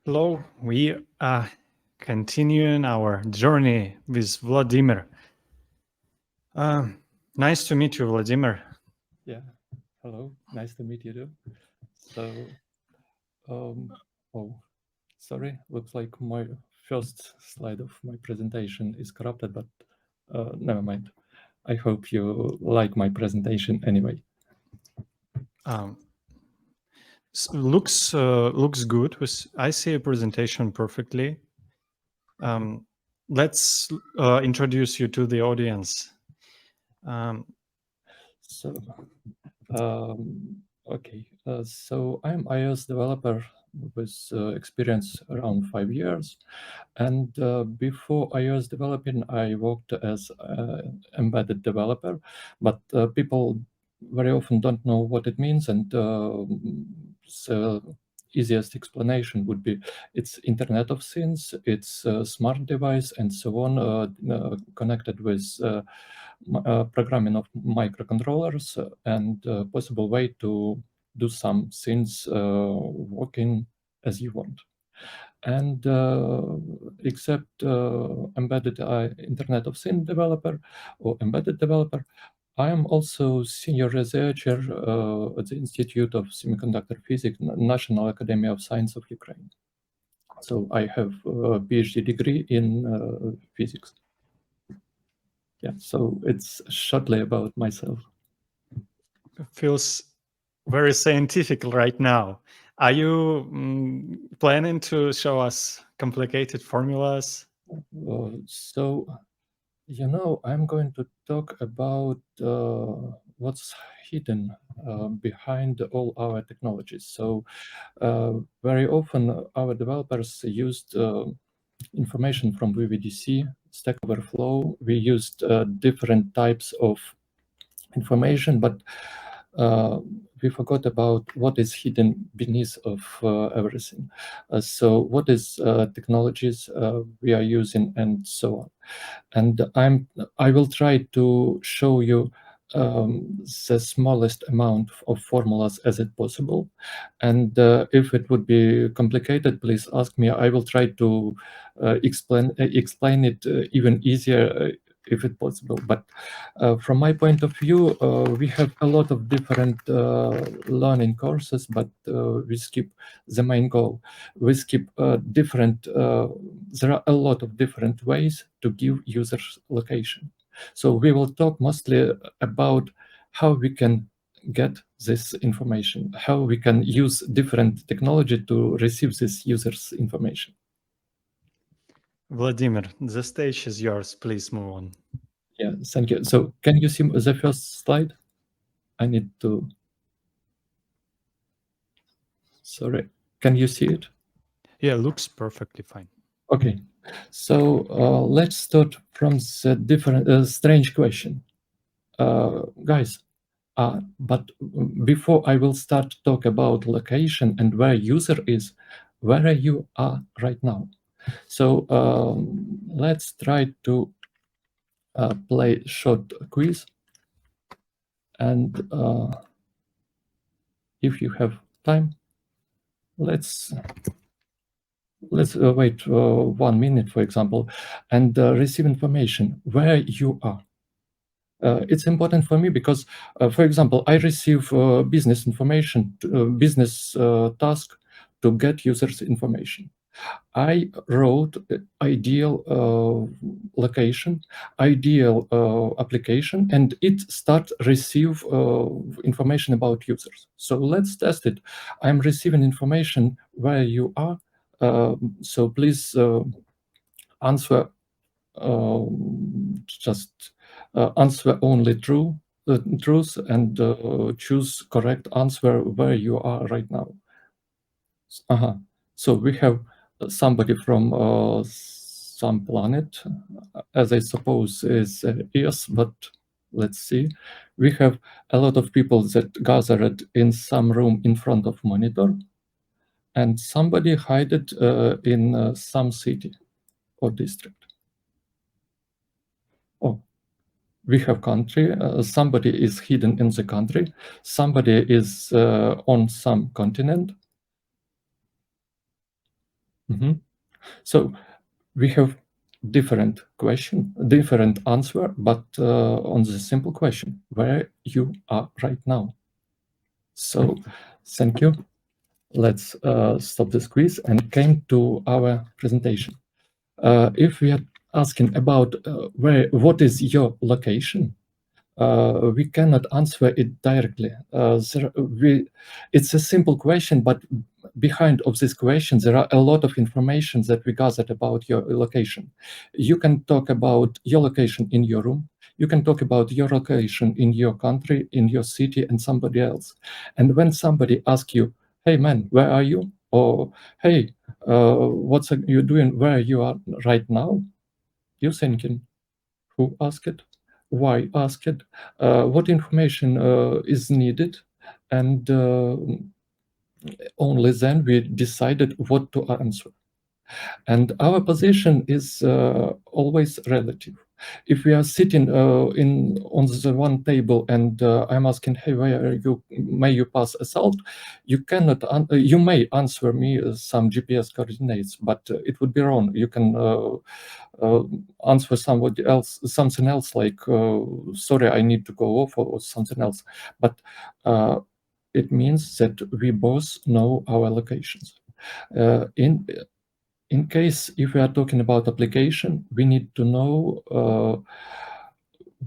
Hello, we are continuing our journey with Vladimir. Nice to meet you, Vladimir. Yeah, hello, nice to meet you too. So, oh, sorry, looks like my first slide of my presentation is corrupted, but never mind. I hope you like my presentation anyway. Looks good. I see a presentation perfectly. Let's introduce you to the audience. Okay, so I'm iOS developer with experience around 5 years. And before iOS developing, I worked as embedded developer, but people very often don't know what it means. And the easiest explanation would be it's Internet of Things, it's a smart device, and so on, connected with programming of microcontrollers and possible way to do some things working as you want. And except embedded Internet of Things developer or embedded developer, I am also senior researcher at the Institute of Semiconductor Physics, National Academy of Science of Ukraine. So I have a PhD degree in physics. Yeah, so it's shortly about myself. It feels very scientific right now. Are you planning to show us complicated formulas? So, I'm going to talk about what's hidden behind all our technologies. So, very often our developers used information from VVDC, Stack Overflow. We used different types of information, but we forgot about what is hidden beneath of everything. So what is technologies we are using and so on. And I will try to show you the smallest amount of formulas as it possible. And if it would be complicated, please ask me. I will try to explain it even easier if it's possible. But from my point of view, we have a lot of different learning courses, but we skip the main goal. We skip there are a lot of different ways to give users location. So we will talk mostly about how we can get this information, how we can use different technology to receive this user's information. Vladimir, the stage is yours. Please move on. Yeah, thank you. So can you see the first slide? I need to... Sorry, can you see it? Yeah, looks perfectly fine. Okay, so let's start from the different strange question. Guys, but before I will start to talk about location and where user is, where you are right now. So let's try to play short quiz. And if you have time, let's wait 1 minute, for example, and receive information where you are. It's important for me because, for example, I receive business information, business task to get users information. I wrote ideal location, ideal application, and it start receive information about users. So let's test it. I'm receiving information where you are. So please answer. Just answer only truth and choose correct answer where you are right now. So we have somebody from some planet, as I suppose is Earth, but let's see. We have a lot of people that gathered in some room in front of monitor, and somebody hided in some city or district. Oh, we have country. Somebody is hidden in the country. Somebody is on some continent. So we have different answer, but on the simple question, where you are right now. So thank you. Let's stop this quiz and came to our presentation. If we are asking about what is your location, we cannot answer it directly. It's a simple question, but behind of this question, there are a lot of information that we gathered about your location. You can talk about your location in your room. You can talk about your location in your country, in your city, and somebody else. And when somebody asks you, "Hey man, where are you?" Or "Hey, what's you doing? Where you are right now?" You're thinking, who asked it, why asked it, what information is needed, and only then we decided what to answer. And our position is always relative. If we are sitting on the one table and I'm asking, "Hey, where are you? May you pass a salt?" You cannot. You may answer me some GPS coordinates, but it would be wrong. You can answer something else like, "Sorry, I need to go off," or something else. But it means that we both know our locations. In case if we are talking about application, we need to know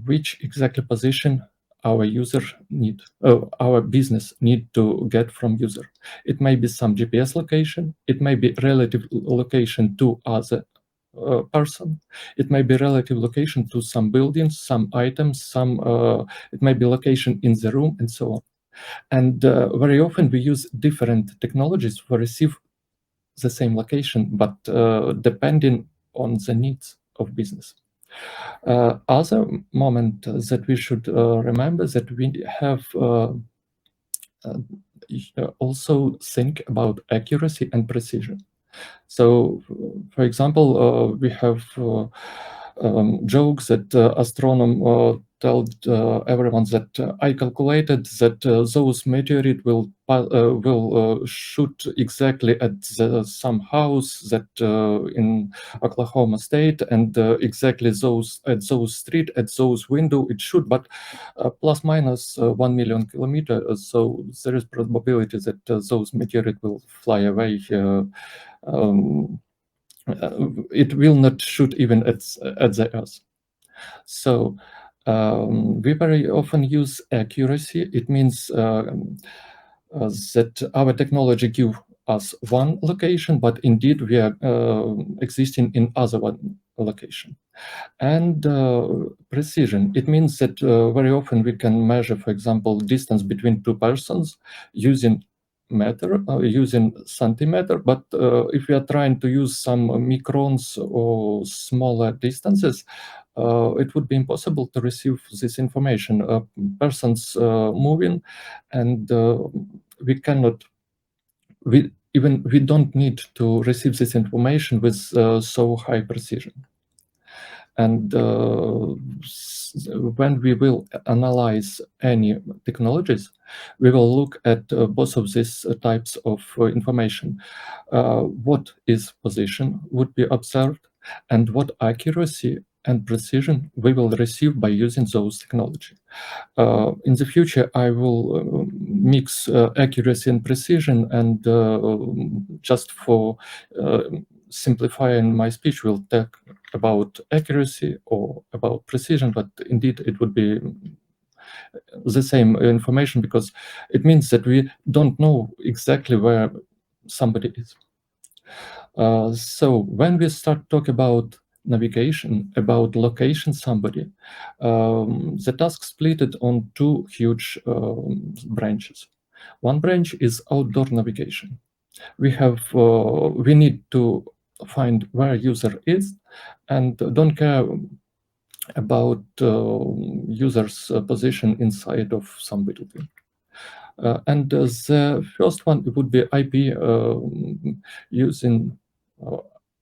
which exactly position our user our business need to get from user. It may be some GPS location, it may be relative location to other person, it may be relative location to some buildings, some items, it may be location in the room, and so on. And very often we use different technologies for receive the same location, but depending on the needs of business. Other moment that we should remember that we have also think about accuracy and precision. So, for example, we have jokes that astronomers tell everyone that I calculated that those meteorites will shoot exactly at some house that in Oklahoma State, and exactly at those street, at those window it should, but plus minus 1 million kilometers. So there is probability that those meteorites will fly away. It will not shoot even at the Earth. So we very often use accuracy. It means that our technology gives us one location, but indeed we are existing in other one location. And precision, it means that very often we can measure, for example, distance between two persons using meter, using centimeter, but if we are trying to use some microns or smaller distances, it would be impossible to receive this information. Persons moving, and we cannot, we don't need to receive this information with so high precision. And when we will analyze any technologies, we will look at both of these types of information. What is position would be observed, and what accuracy and precision we will receive by using those technology. In the future, I will mix accuracy and precision, and just for simplifying my speech, we'll talk about accuracy or about precision, but indeed it would be the same information, because it means that we don't know exactly where somebody is. So when we start talk about navigation, about location somebody, the task split it on two huge branches. One branch is outdoor navigation. We need to find where user is, and don't care about user's position inside of some building. And the first one would be IP, using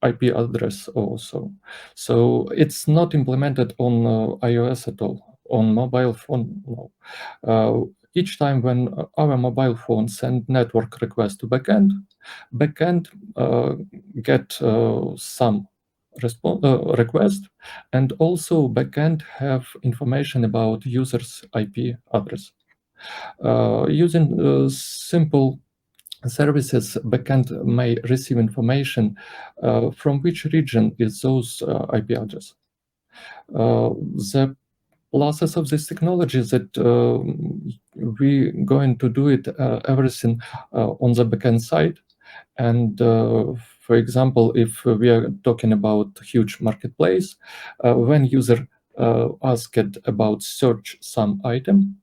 IP address also. So it's not implemented on iOS at all. On mobile phone, no. each time when our mobile phone send network request to backend get some request, and also backend have information about user's IP address. Using simple services, backend may receive information from which region is those IP address. The pluses of this technology is that we going to do it everything on the backend side. And for example, if we are talking about huge marketplace, when user asked about search some item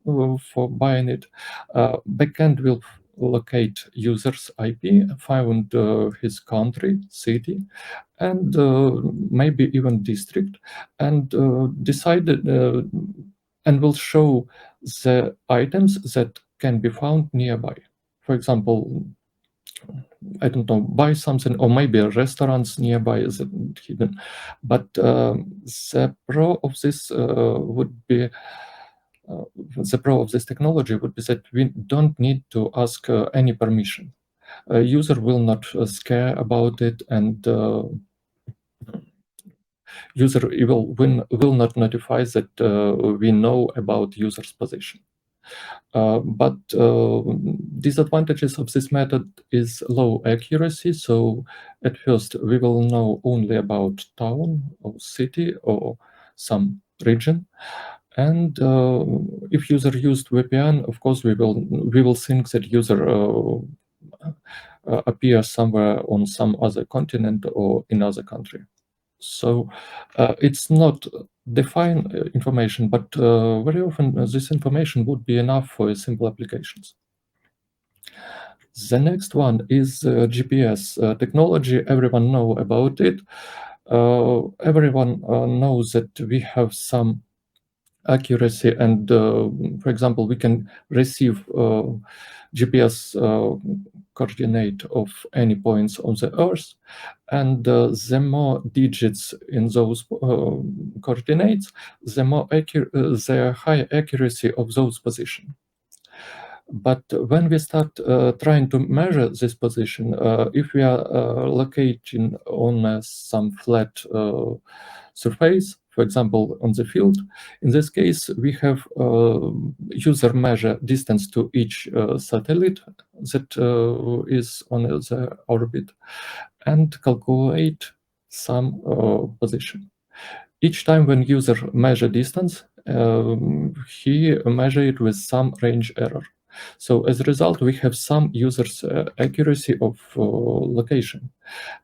for buying it, backend will locate user's IP, find his country, city, and maybe even district, and decided and will show the items that can be found nearby. For example, I don't know, buy something, or maybe restaurants nearby is hidden. But the pro of this would be the pro of this technology would be that we don't need to ask any permission. A user will not scare about it, and user will not notify that we know about user's position. But disadvantages of this method is low accuracy. So at first we will know only about town or city or some region. And if user used VPN, of course we will think that user appears somewhere on some other continent or in other country. So it's not defined information, but very often this information would be enough for simple applications. The next one is GPS technology. Everyone know about it. Everyone knows that we have some accuracy, and for example, we can receive GPS coordinate of any points on the Earth, and the more digits in those coordinates, the higher accuracy of those positions. But when we start trying to measure this position, if we are locating on some flat surface, for example, on the field, in this case, we have user measure distance to each satellite that is on the orbit and calculate some position. Each time when user measure distance, he measure it with some range error. So as a result, we have some users' accuracy of location.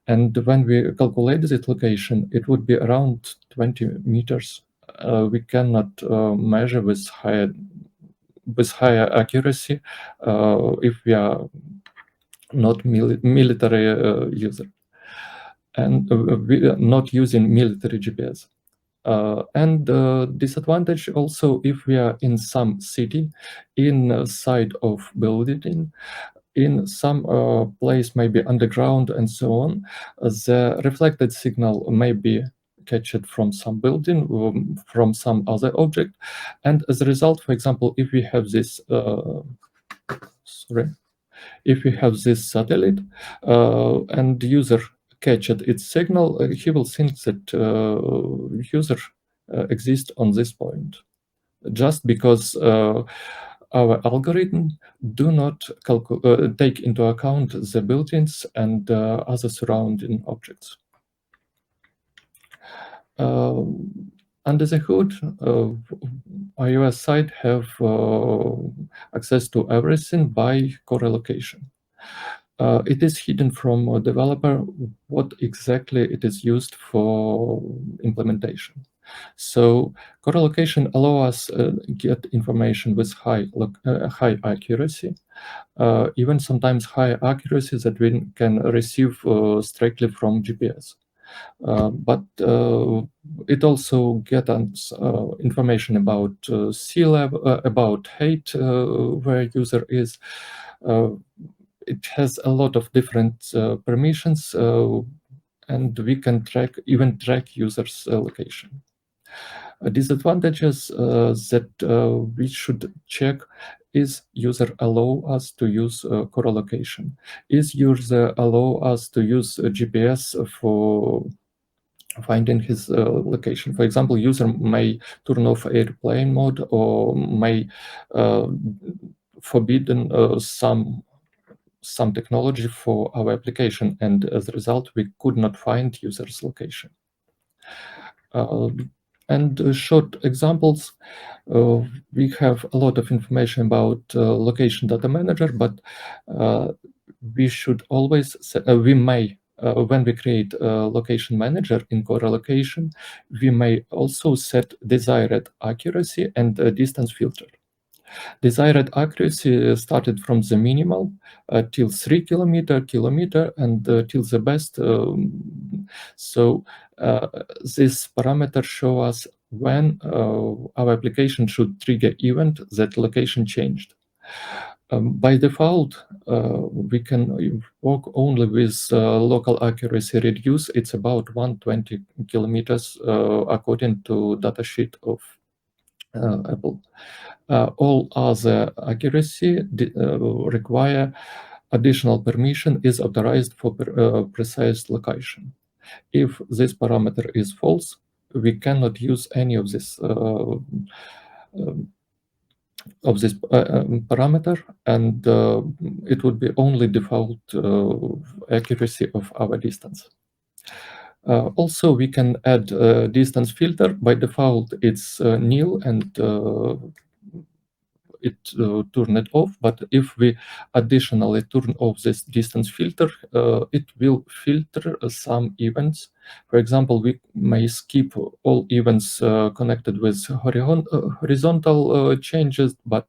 And when we calculate this location, it would be around 20 meters. We cannot measure with higher accuracy if we are not military user, and we are not using military GPS. And disadvantage also if we are in some city, inside of building, in some place maybe underground and so on, the reflected signal may be catched from some building, from some other object, and as a result, for example, if we have this if we have this satellite and the user catched its signal, he will think that user exists on this point, just because our algorithm do not take into account the buildings and other surrounding objects. Under the hood, iOS side have access to everything by correlation. It is hidden from a developer what exactly it is used for implementation. So correlation allows us get information with high accuracy, even sometimes high accuracy that we can receive strictly from GPS. But it also gets us information about sea level, about height, where user is. It has a lot of different permissions, and we can even track users' location. Disadvantages that we should check is user allow us to use core allocation? Is user allow us to use GPS for finding his location? For example, user may turn off airplane mode or may forbidden some technology for our application, and as a result, we could not find user's location. And short examples, we have a lot of information about location data manager, but we should always, we may, when we create a location manager in core allocation, we may also set desired accuracy and distance filter. Desired accuracy started from the minimal till 3 kilometer, and till the best. So this parameter show us when our application should trigger event that location changed. By default, we can work only with local accuracy reduce. It's about 120 kilometers according to datasheet of Apple. All other accuracy require additional permission is authorized for precise location. If this parameter is false, we cannot use any of this parameter, and it would be only default accuracy of our distance. Also, we can add a distance filter. By default, it's nil, and it turn it off. But if we additionally turn off this distance filter, it will filter some events. For example, we may skip all events connected with horizontal changes, but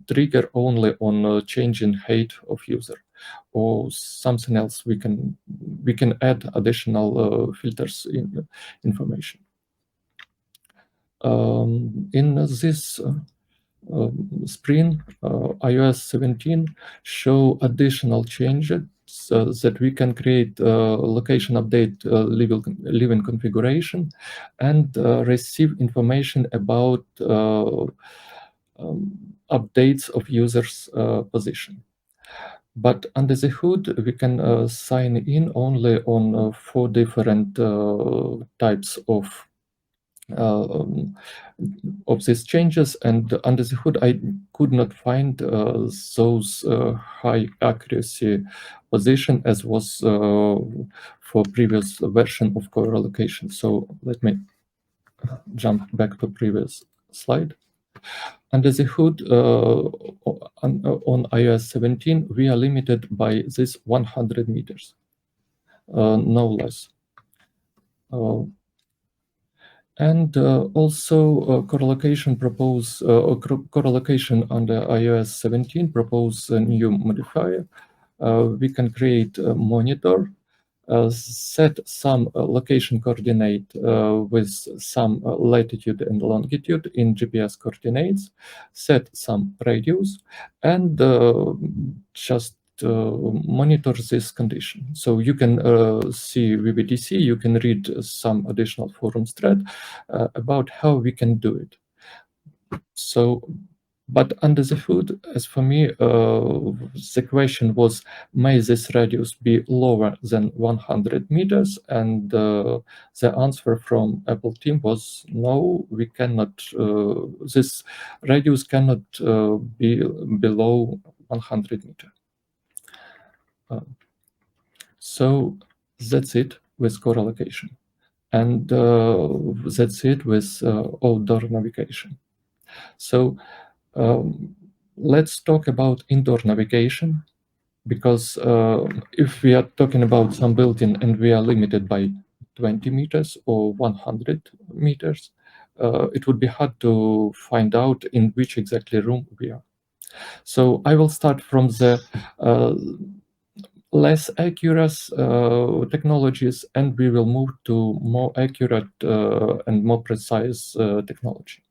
trigger only on change in height of user or something else. We can add additional filters in information. In this sprint, iOS 17 show additional changes that we can create location update living configuration and receive information about updates of users position. But under the hood, we can sign in only on 4 different types of these changes, and under the hood I could not find those high accuracy position as was for previous version of core allocation. So let me jump back to previous slide. Under the hood on iOS 17, we are limited by this 100 meters, no less. And also correlation under iOS 17 propose a new modifier. We can create a monitor, set some location coordinate with some latitude and longitude in GPS coordinates, set some radius, and just monitor this condition. So you can see VBTC, you can read some additional forums thread about how we can do it. So, but under the hood, as for me, the question was, may this radius be lower than 100 meters? And the answer from Apple team was, no, we cannot, this radius cannot be below 100 meters. So that's it with core allocation. And that's it with outdoor navigation. So let's talk about indoor navigation, because if we are talking about some building and we are limited by 20 meters or 100 meters, it would be hard to find out in which exactly room we are. So I will start from the less accurate technologies, and we will move to more accurate and more precise technology.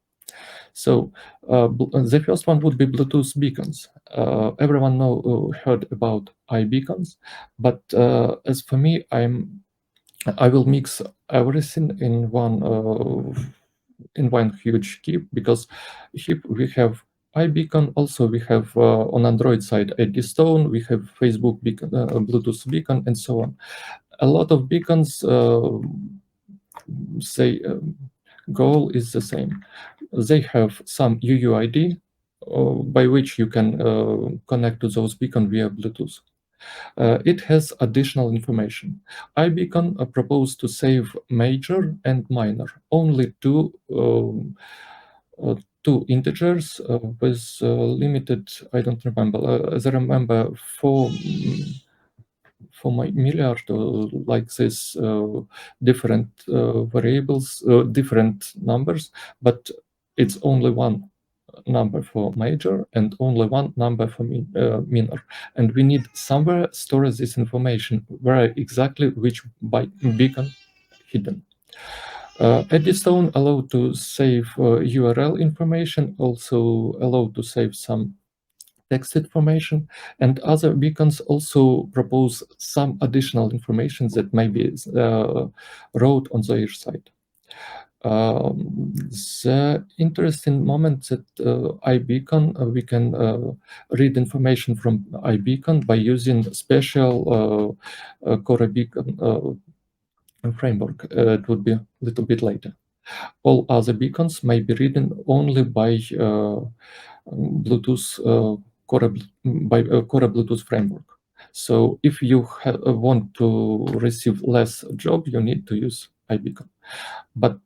So the first one would be Bluetooth beacons. Everyone heard about iBeacons, but as for me, I will mix everything in one huge heap, because heap we have iBeacon. Also, we have on Android side Eddystone, we have Facebook beacon, Bluetooth beacon, and so on. A lot of beacons say goal is the same. They have some UUID by which you can connect to those beacon via Bluetooth. It has additional information. iBeacon proposed to save major and minor, only two integers with limited, I don't remember, as I remember, 4 milliard like this different variables, different numbers, but it's only one number for major and only one number for minor. And we need somewhere store this information where exactly which beacon hidden. Eddystone allow to save URL information, also allow to save some text information, and other beacons also propose some additional information that may be wrote on their site. The interesting moment that iBeacon, we can read information from iBeacon by using special Core Beacon framework. It would be a little bit later. All other beacons may be written only by Bluetooth Core Bluetooth framework. So if you want to receive less job, you need to use iBeacon. But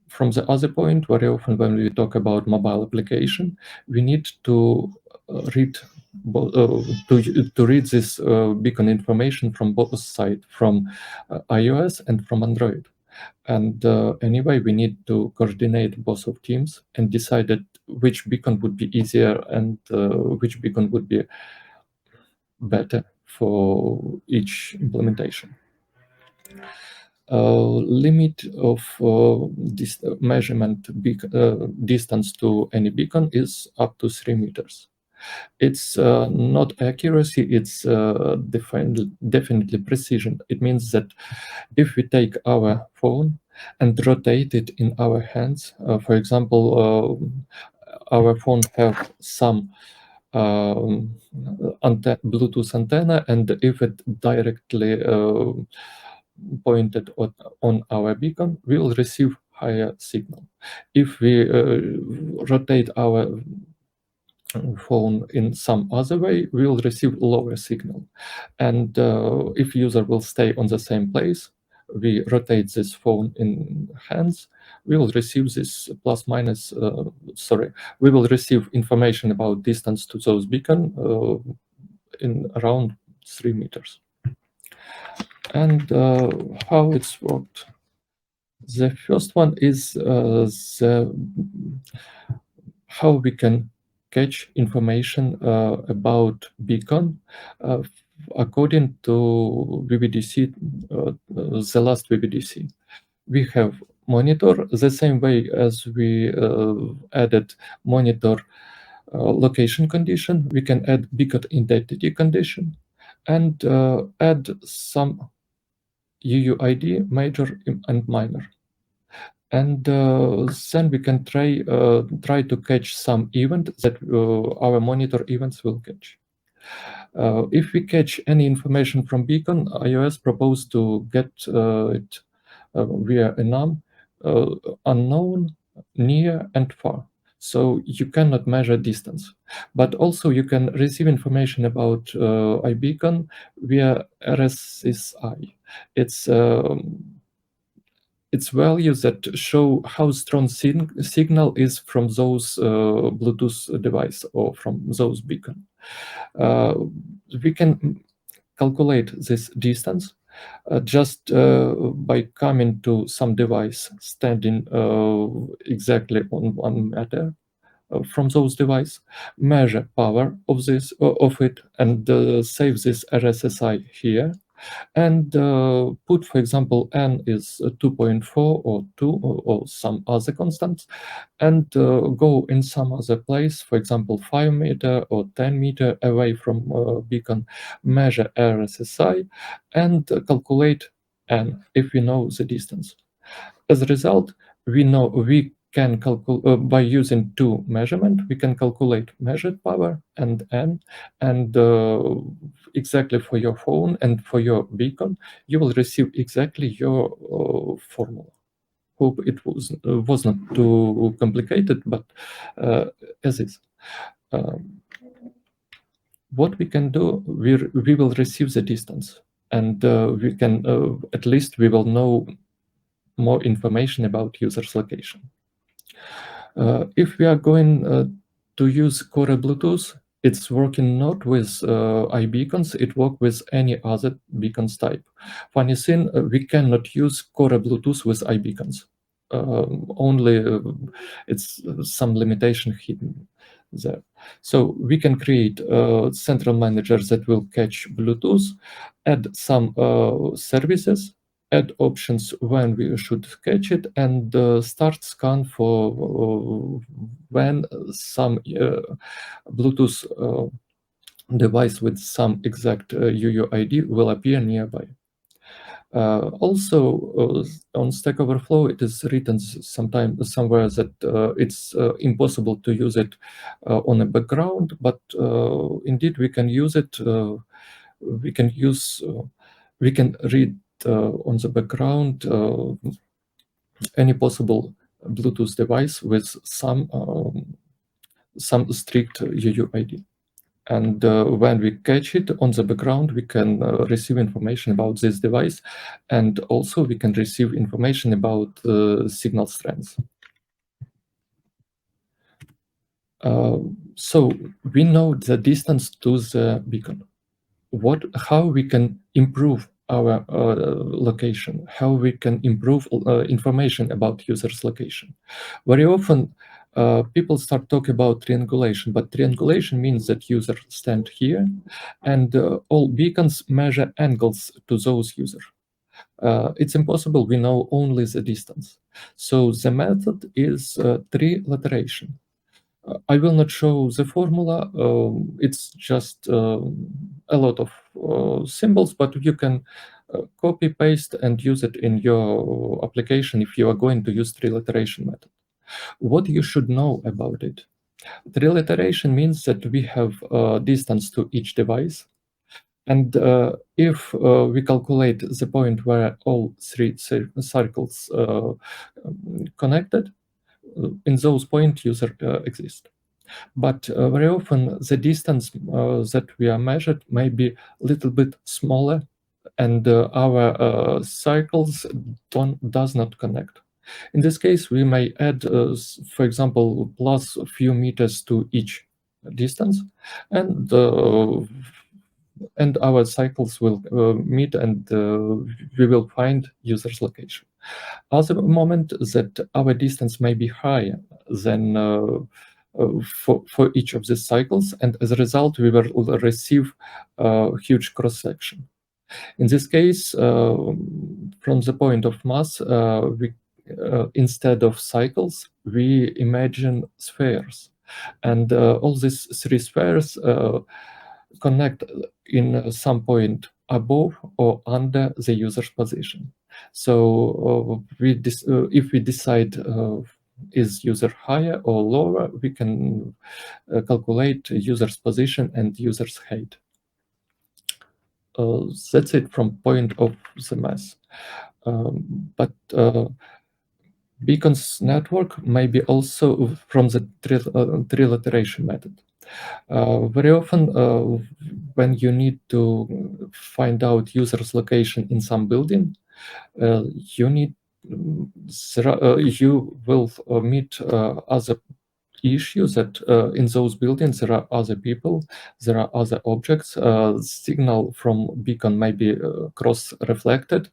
from the other point, very often when we talk about mobile application, we need to read to read this beacon information from both sides, from iOS and from Android. And anyway, we need to coordinate both of teams and decided which beacon would be easier and which beacon would be better for each implementation. Limit of this measurement distance to any beacon is up to 3 meters. It's not accuracy, it's definitely precision. It means that if we take our phone and rotate it in our hands, for example, our phone have some Bluetooth antenna, and if it directly pointed on our beacon, we will receive higher signal. If we rotate our phone in some other way, we will receive lower signal. And if user will stay on the same place, we rotate this phone in hands, we will receive this plus minus, we will receive information about distance to those beacon in around 3 meters. And how it's worked. The first one is how we can catch information about beacon according to VVDC, the last VVDC. We have monitor the same way as we added monitor location condition. We can add beacon identity condition and add some UUID, major and minor. And then we can try to catch some event that our monitor events will catch. If we catch any information from beacon, iOS proposed to get it via a num, unknown, near, and far. So you cannot measure distance, but also you can receive information about iBeacon via RSSI. It's values that show how strong signal is from those Bluetooth device or from those beacon. We can calculate this distance just by coming to some device standing exactly on 1 meter from those device, measure power of this of it, and save this RSSI here, and put, for example, n is 2.4 or 2 or some other constants, and go in some other place, for example, 5 meter or 10 meter away from beacon, measure RSSI, and calculate n if we know the distance. As a result, we can calculate by using two measurement. We can calculate measured power and n, and exactly for your phone and for your beacon, you will receive exactly your formula. Hope it was not too complicated, but as is. What we can do, we will receive the distance, and we can at least we will know more information about user's location. If we are going to use Core Bluetooth, it's working not with iBeacons, it works with any other beacons type. Funny thing, we cannot use Core Bluetooth with iBeacons. Only it's some limitation hidden there. So we can create a central manager that will catch Bluetooth, add some services, add options when we should catch it, and start scan for when some Bluetooth device with some exact UUID will appear nearby. Also, on Stack Overflow, it is written somewhere that it's impossible to use it on a background, but indeed we can use it. We can use. We can read on the background any possible Bluetooth device with some strict UUID. And when we catch it on the background, we can receive information about this device, and also we can receive information about signal strength. So we know the distance to the beacon. How we can improve our location, how we can improve information about user's location. Very often, people start talking about triangulation, but triangulation means that user stand here, and all beacons measure angles to those users. It's impossible, we know only the distance. So the method is trilateration. I will not show the formula. It's just a lot of symbols, but you can copy, paste, and use it in your application if you are going to use trilateration method. What you should know about it. Trilateration means that we have distance to each device. And if we calculate the point where all three circles connected, in those points user exists. But very often the distance that we are measured may be a little bit smaller, and our cycles does not connect. In this case, we may add, for example, plus a few meters to each distance, and our cycles will meet, and we will find user's location. Other moment that our distance may be higher than for each of these cycles, and as a result, we will receive a huge cross-section. In this case, from the point of mass, we instead of cycles, we imagine spheres, and all these three spheres connect in some point above or under the user's position. So if we decide is user higher or lower, we can calculate user's position and user's height. That's it from point of the mass. But beacons network may be also from the trilateration method. Very often, when you need to find out user's location in some building, you will meet other issues that in those buildings there are other people, there are other objects. Signal from beacon may be cross-reflected,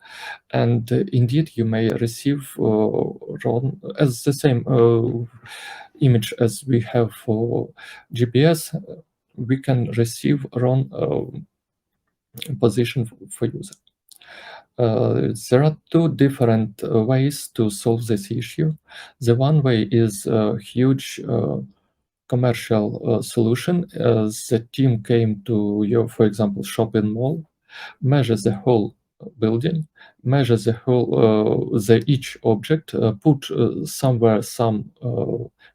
and indeed you may receive wrong as the same image as we have for GPS. We can receive wrong position for user. There are two different ways to solve this issue. The one way is a huge commercial solution. The team came to your, for example, shopping mall, measures the whole building, measure the whole, each object, put somewhere some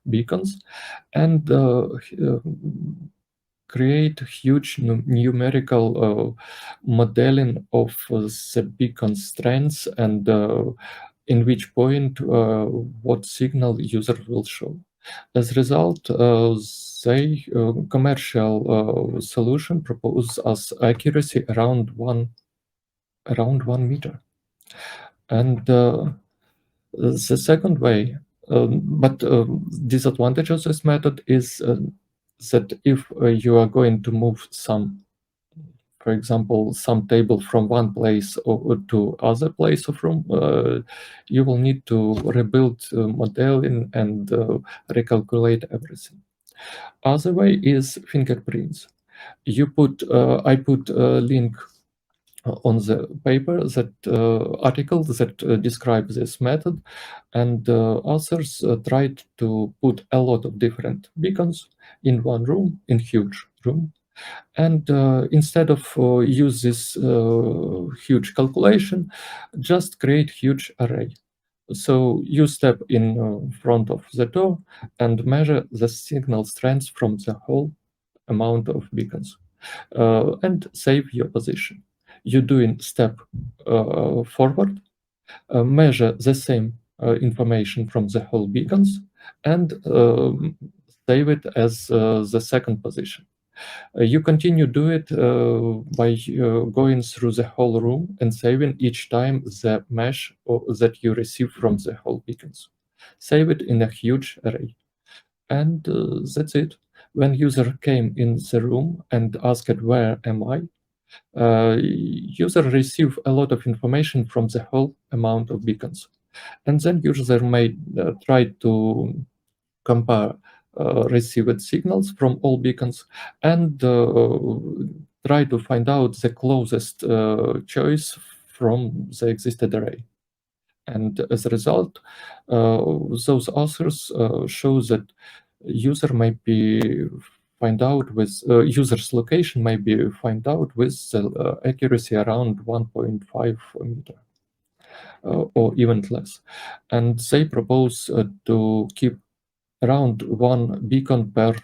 beacons, and create huge numerical modeling of the beacon strengths and in which point what signal user will show. As a result, they commercial solution propose us accuracy around 1 meter. And the second way, but disadvantage of this method is that if you are going to move some, for example, some table from one place or to other place of room, you will need to rebuild modeling and recalculate everything. Other way is fingerprints. I put a link on the paper that article that describes this method, and authors tried to put a lot of different beacons in one room, in huge room, and instead of use this huge calculation, just create huge array. So you step in front of the door and measure the signal strength from the whole amount of beacons and save your position. You doing step forward, measure the same information from the whole beacons, and save it as the second position. You continue do it by going through the whole room and saving each time the mesh that you receive from the whole beacons. Save it in a huge array. And that's it. When user came in the room and asked, "Where am I?" User receive a lot of information from the whole amount of beacons. And then user may try to compare received signals from all beacons and try to find out the closest choice from the existed array. And as a result, those authors show that user might be find out with user's location might be find out with accuracy around 1.5 meter or even less. And they propose to keep around one beacon per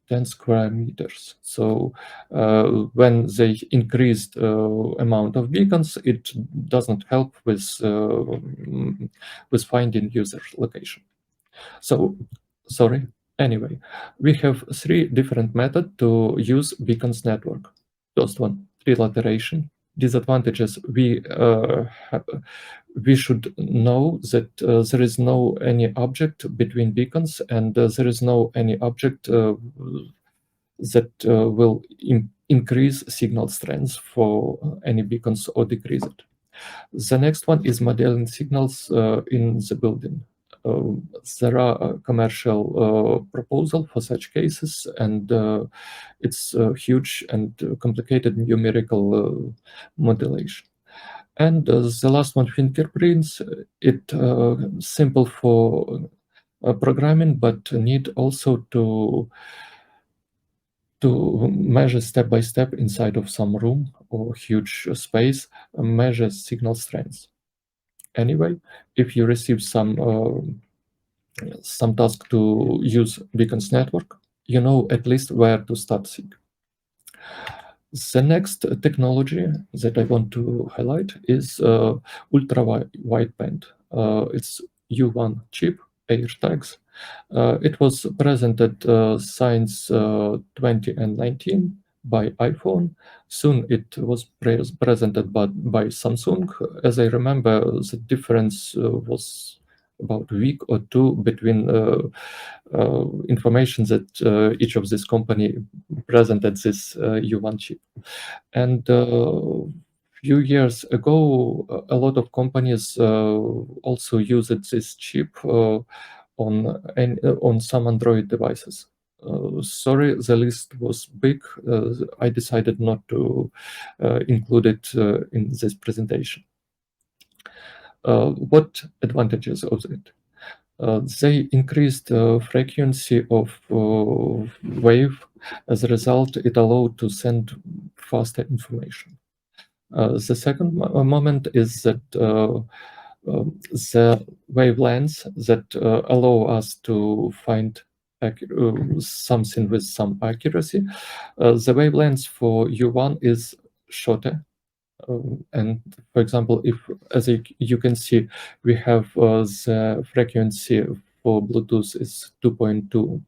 10 square meters. So when they increased amount of beacons, it doesn't help with finding user location. So sorry. Anyway, we have three different methods to use beacons network. First one, trilateration. Disadvantages: we should know that there is no any object between beacons, and there is no any object that will increase signal strength for any beacons or decrease it. The next one is modeling signals in the building. There are commercial proposal for such cases, and it's huge and complicated numerical modulation. And the last one, fingerprints, it simple for programming, but need also to measure step by step inside of some room or huge space, measure signal strength. Anyway, if you receive some task to use beacons network, you know at least where to start seek. The next technology that I want to highlight is ultra wideband. It's U1 chip, AirTags. It was presented Science 2019 by iPhone. Soon it was presented by Samsung. As I remember, the difference was about a week or two between information that each of this company presented this U1 chip. And few years ago, a lot of companies also used this chip on some Android devices. Sorry, the list was big. I decided not to include it in this presentation. What advantages of it? They increased frequency of wave. As a result, it allowed to send faster information. The second moment is that the wavelengths that allow us to find something with some accuracy. The wavelength for U1 is shorter. And for example, if, as you can see, we have the frequency for Bluetooth is 2.2,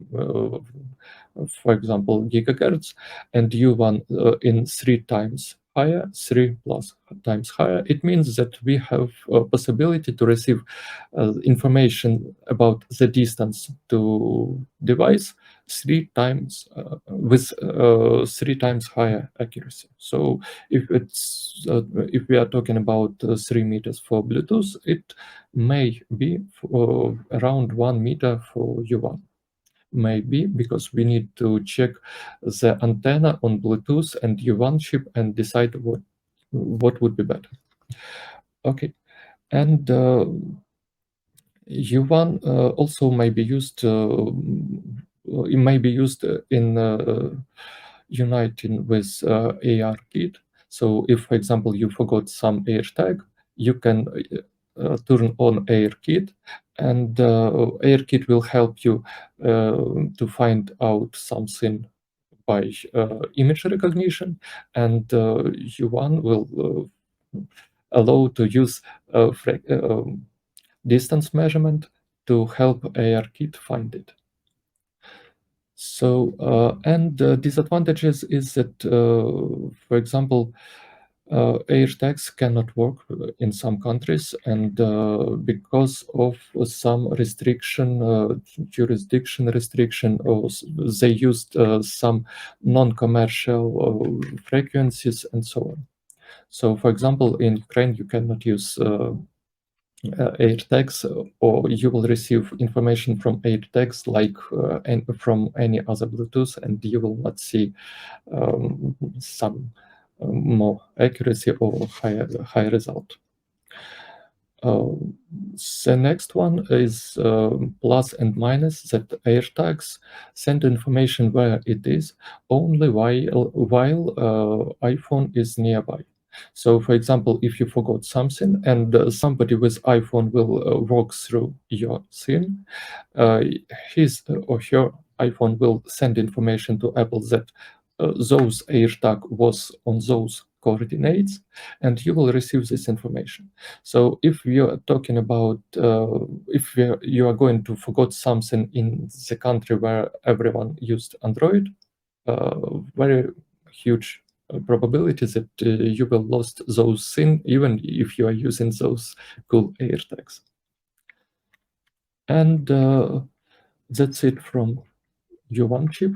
for example, gigahertz, and U1 in 3 times higher, 3 plus times higher. It means that we have a possibility to receive information about the distance to device 3 times with 3 times higher accuracy. So if it's if we are talking about 3 meters for Bluetooth, it may be around 1 meter for U1. Maybe because we need to check the antenna on Bluetooth and U1 chip and decide what would be better. Okay, and U1 also may be used. It may be used in uniting with ARKit. So if, for example, you forgot some AirTag, you can turn on ARKit, and ARKit will help you to find out something by image recognition, and U1 will allow to use distance measurement to help ARKit find it. So, and disadvantages is that, for example, AirTags cannot work in some countries, and because of some restriction, jurisdiction restriction, or they used some non-commercial frequencies and so on. So, for example, in Ukraine, you cannot use AirTags, or you will receive information from AirTags like from any other Bluetooth, and you will not see some more accuracy or higher result. The next one is plus and minus, that AirTags send information where it is only while iPhone is nearby. So, for example, if you forgot something and somebody with iPhone will walk through your scene, his or her iPhone will send information to Apple that those AirTag was on those coordinates, and you will receive this information. So if you are talking about if you are going to forget something in the country where everyone used Android, very huge probability that you will lost those things even if you are using those cool AirTags. And that's it from U1 chip.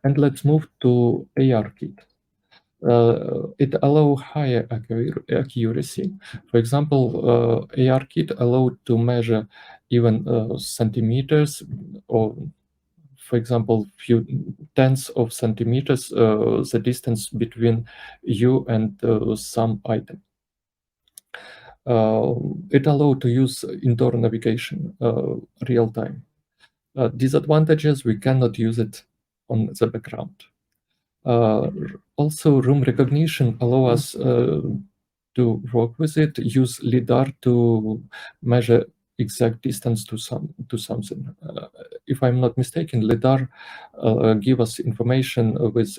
And let's move to ARKit. It allows higher accuracy. For example, ARKit allowed to measure even centimeters, or for example, few tens of centimeters, the distance between you and some item. It allowed to use indoor navigation real time. Disadvantages, we cannot use it on the background. Also, room recognition allow us to work with it, use LiDAR to measure exact distance to something. If I'm not mistaken, LiDAR give us information with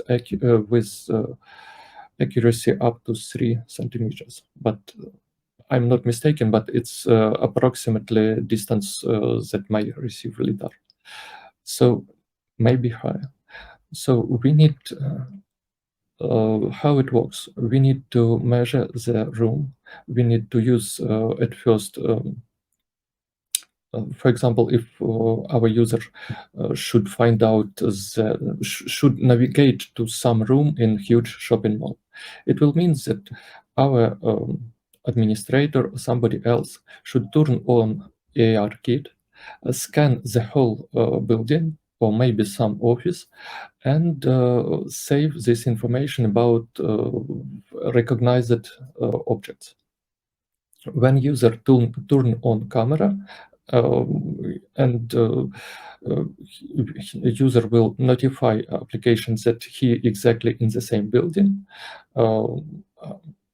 accuracy up to 3 centimeters, but I'm not mistaken, but it's approximately distance that might receive LiDAR. So maybe higher. So we need how it works. We need to measure the room. We need to use at first, for example, if our user should find out should navigate to some room in huge shopping mall, it will mean that our administrator or somebody else should turn on ARKit, scan the whole building or maybe some office, and save this information about recognized objects. When user turn on camera, and user will notify applications that he exactly in the same building.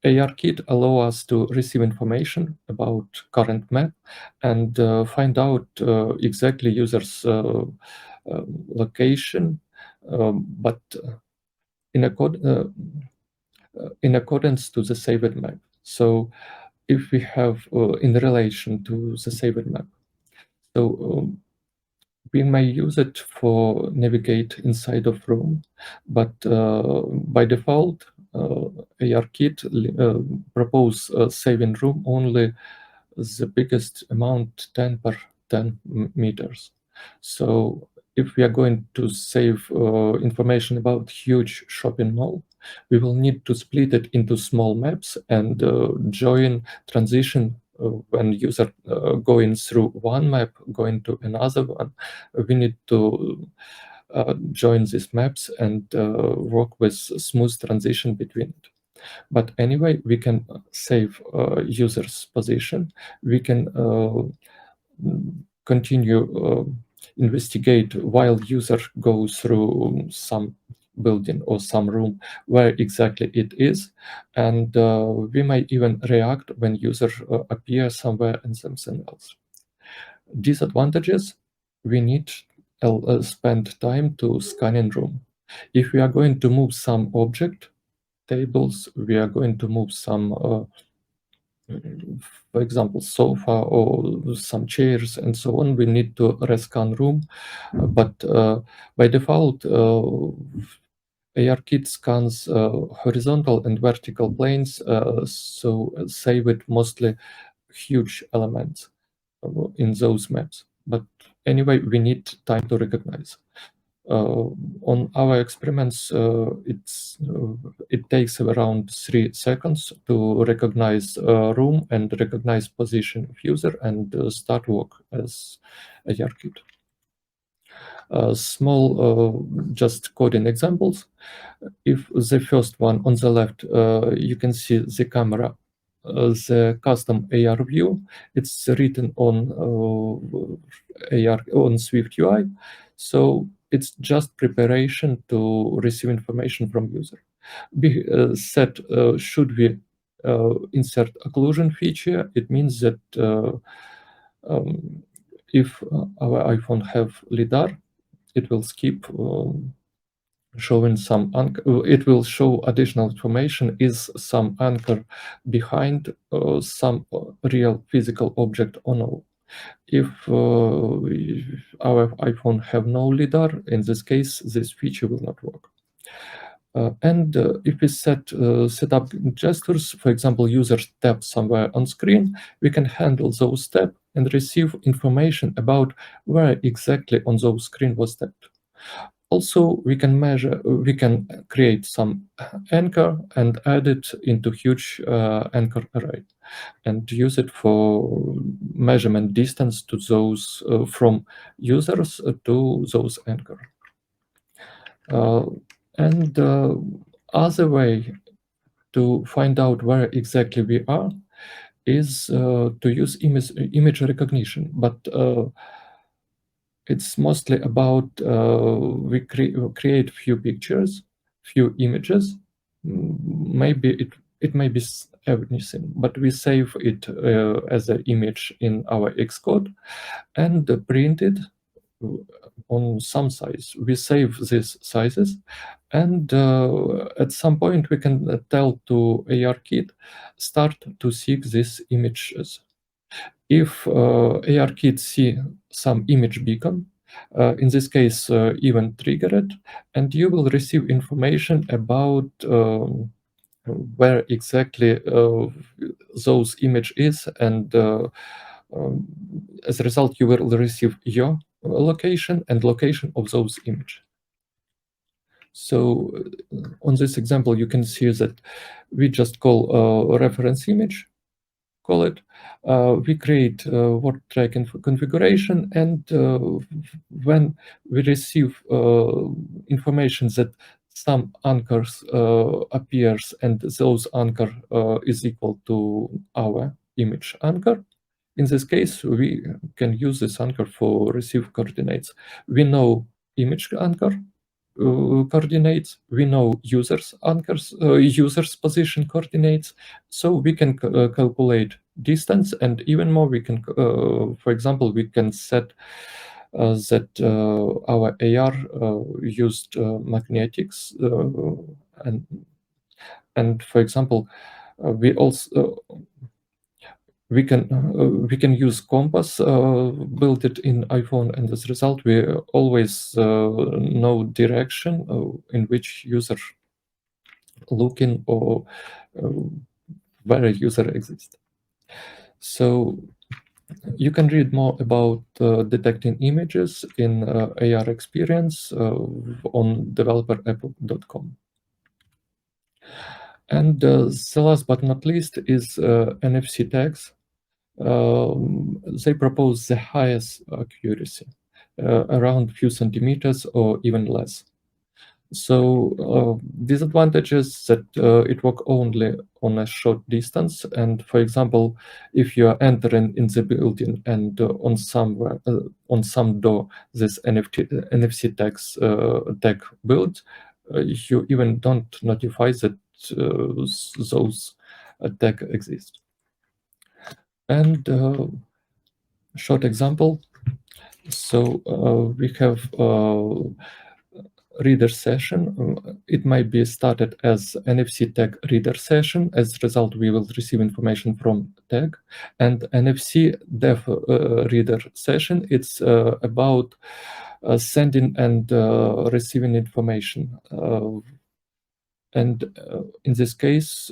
ARKit allow us to receive information about current map and find out exactly user's location, but in, in accordance to the saved map. So if we have in relation to the saved map, so we may use it for navigate inside of room, but by default, ARKit propose saving room only the biggest amount 10 per 10 meters. So if we are going to save information about huge shopping mall, we will need to split it into small maps and join transition when user going through one map, going to another one. We need to join these maps and work with smooth transition between it. But anyway, we can save user's position. We can continue investigate while user goes through some building or some room where exactly it is, and we might even react when user appears somewhere and something else. Disadvantages: we need spend time to scan in room. If we are going to move some object, tables, we are going to move some for example, sofa or some chairs and so on, we need to rescan room. But by default, ARKit scans horizontal and vertical planes, so save it mostly huge elements in those maps. But anyway, we need time to recognize. On our experiments, it takes around 3 seconds to recognize room and recognize position of user and start work as a ARKit. Small just coding examples. If the first one on the left, you can see the camera, the custom AR view, it's written on AR on Swift UI. So it's just preparation to receive information from user. We said, should we insert occlusion feature? It means that if our iPhone have LiDAR, it will skip showing some it will show additional information, is some anchor behind some real physical object or no. If our iPhone have no LiDAR, in this case, this feature will not work. And if we set up gestures, for example, users tap somewhere on screen, we can handle those tap and receive information about where exactly on those screen was tapped. Also, we can create some anchor and add it into huge anchor array and use it for measurement distance to those from users to those anchor. And other way to find out where exactly we are is to use image recognition, but it's mostly about we create few pictures, few images. Maybe it may be anything, but we save it as an image in our Xcode and print it on some size. We save these sizes, and at some point we can tell to ARKit, start to seek these images. If ARKit see some image beacon, in this case, even trigger it, and you will receive information about where exactly those image is, and as a result, you will receive your location and location of those image. So on this example, you can see that we just call a reference image, call it. We create word track configuration, and when we receive information that some anchors appears and those anchor is equal to our image anchor, in this case, we can use this anchor for receive coordinates. We know image anchor, coordinates. We know users anchors, users position coordinates, so we can calculate distance, and even more, we can, for example, we can set that our AR used magnetics, and for example, we also we can use compass build it in iPhone, and as a result we always know direction in which user looking, or uh, where a user exists. So you can read more about detecting images in AR experience on developer.apple.com. And the last but not least is NFC tags. They propose the highest accuracy, around few centimeters or even less. So disadvantages that it work only on a short distance. And for example, if you are entering in the building and on some door this NFC tags tag built, you even don't notify that those tag exist. And short example. So we have reader session. It might be started as NFC tag reader session. As a result, we will receive information from tag. And NFC dev reader session, it's about sending and receiving information. And in this case,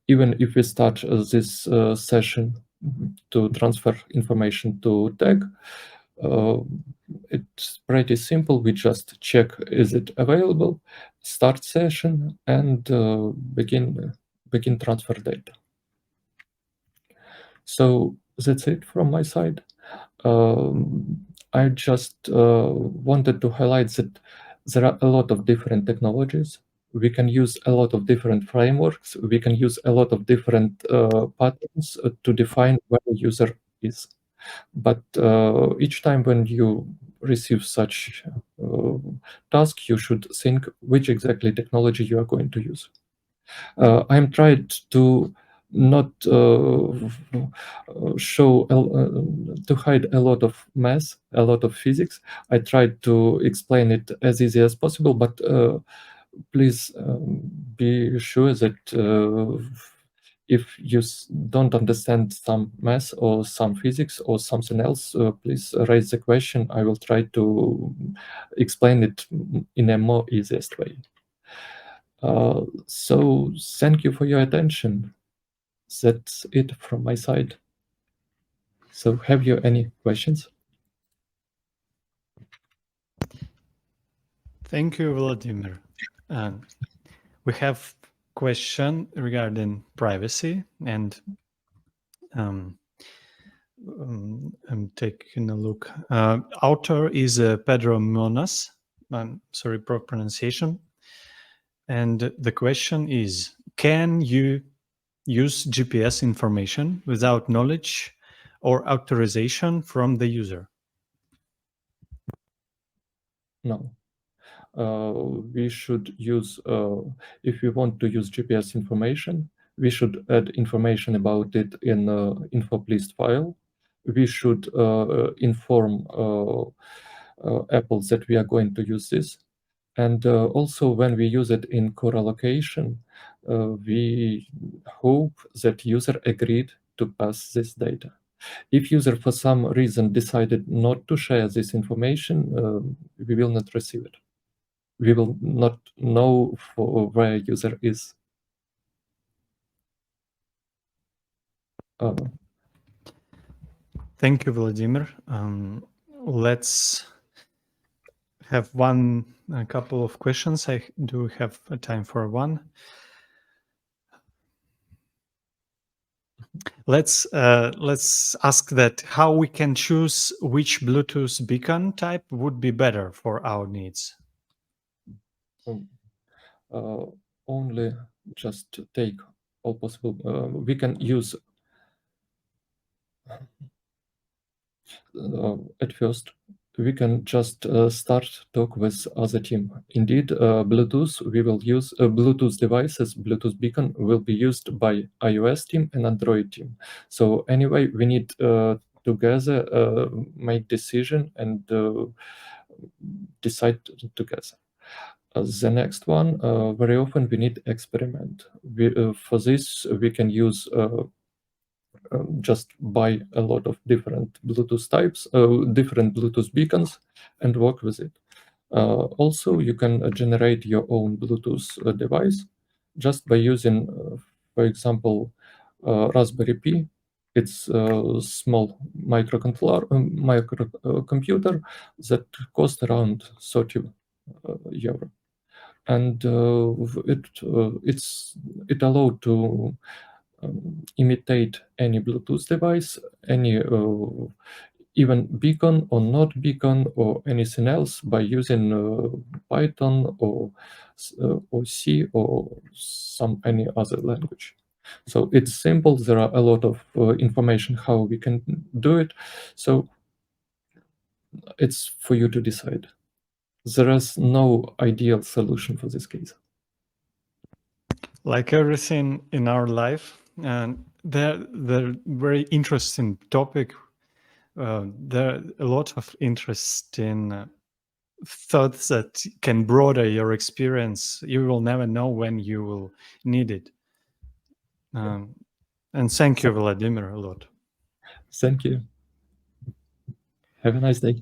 even if we start this session to transfer information to tag, it's pretty simple. We just check, is it available, start session, and begin transfer data. So that's it from my side. I just wanted to highlight that there are a lot of different technologies. We can use a lot of different frameworks. We can use a lot of different patterns to define where a user is. But each time when you receive such task, you should think which exactly technology you are going to use. I'm tried to not show to hide a lot of math, a lot of physics. I tried to explain it as easy as possible, but please be sure that if you don't understand some math or some physics or something else, please raise the question. I will try to explain it in a more easiest way. So thank you for your attention. That's it from my side. So have you any questions? Thank you, Vladimir. We have question regarding privacy, and I'm taking a look. Author is Pedro Monas. I'm sorry for pronunciation. And the question is, can you use GPS information without knowledge or authorization from the user? No. We should use, if we want to use GPS information, we should add information about it in info list file. We should inform Apple that we are going to use this. And also when we use it in core allocation, we hope that user agreed to pass this data. If user for some reason decided not to share this information, we will not receive it. We will not know for where user is. Thank you, Vladimir. Let's have a couple of questions. I do have time for one. Let's ask that how we can choose which Bluetooth beacon type would be better for our needs. Only just take all possible. We can use at first we can just start talk with other team. Indeed, Bluetooth, we will use Bluetooth devices, Bluetooth beacon will be used by iOS team and Android team. So anyway, we need together make decision and decide together. The next one, very often we need experiment. For this, we can use just buy a lot of different Bluetooth types, different Bluetooth beacons, and work with it. Also, you can generate your own Bluetooth device just by using, for example, Raspberry Pi. It's a small microcomputer that costs around 30 euro, and it allowed to imitate any Bluetooth device, any even beacon or not beacon or anything else by using Python or C or any other language. So it's simple. There are a lot of information how we can do it. So it's for you to decide. There is no ideal solution for this case. Like everything in our life, and they're very interesting topic. There are a lot of interesting thoughts that can broaden your experience. You will never know when you will need it. And thank you, Vladimir, a lot. Thank you. Have a nice day.